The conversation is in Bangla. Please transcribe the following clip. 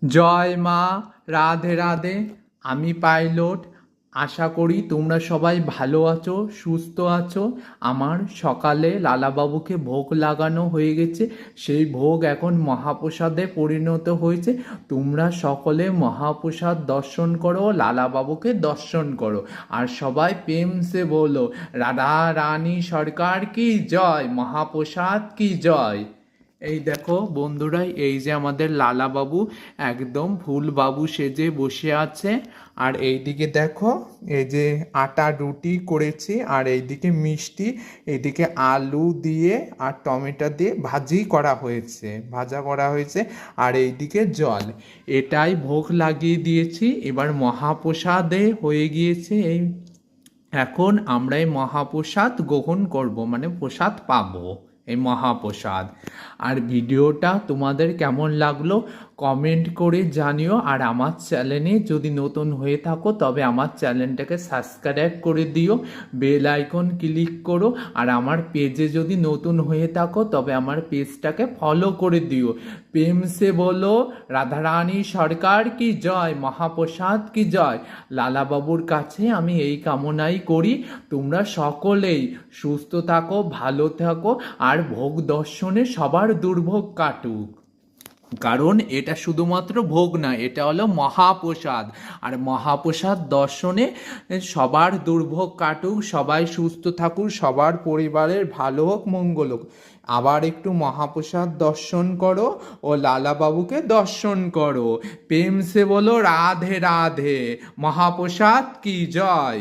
জয় মা, রাধে রাধে। আমি পাইলট। আশা করি তোমরা সবাই ভালো আছো, সুস্থ আছো। আমার সকালে লালাবাবুকে ভোগ লাগানো হয়ে গেছে। সেই ভোগ এখন মহাপ্রসাদে পরিণত হয়েছে। তোমরা সকলে মহাপ্রসাদ দর্শন করো, লালাবাবুকে দর্শন করো। আর সবাই প্রেম সে বলো, রাধা রানী সরকার কি জয়, মহাপ্রসাদ কি জয়। এই দেখো বন্ধুরা, এই যে আমাদের লালা বাবু একদম ফুল বাবু সেজে বসে আছে। আর এইদিকে দেখো, এই যে আটা রুটি করেছি, আর এইদিকে মিষ্টি, এইদিকে আলু দিয়ে আর টমেটো দিয়ে ভাজা করা হয়েছে। আর এইদিকে জল, এটাই ভোগ লাগিয়ে দিয়েছি। এবার মহাপ্রসাদে হয়ে গিয়েছে এই। এখন আমরা এই মহাপ্রসাদ গ্রহণ করব, মানে প্রসাদ পাবো, এই মহাপ্রসাদ। আর ভিডিওটা তোমাদের কেমন লাগলো কমেন্ট করে জানিও। আর আমার চ্যানেলে যদি নতুন হয়ে থাকো তবে আমার চ্যানেলটাকে সাবস্ক্রাইব করে দিও, বেল আইকন ক্লিক করো। আর আমার পেজে যদি নতুন হয়ে থাকো তবে আমার পেজটাকে ফলো করে দিও। প্রেম সে বলো, রাধারানী সরকার কি জয়, মহাপ্রসাদ কি জয়। লালাবাবুর কাছে আমি এই কামনাই করি, তোমরা সকলেই সুস্থ থাকো, ভালো থাকো, আর ভোগ দর্শনে সবার দুর্ভোগ কাটুক। কারণ এটা শুধুমাত্র ভোগ না, এটা হলো মহাপ্রসাদ। আর মহাপ্রসাদ দর্শনে সবার দুর্ভোগ কাটুক, সবাই সুস্থ থাকুক, সবার পরিবারের ভালো হোক, মঙ্গল হোক। আবার একটু মহাপ্রসাদ দর্শন করো ও লালাবাবুকে দর্শন করো। প্রেম সে বলো, রাধে রাধে। মহাপ্রসাদ কি জয়।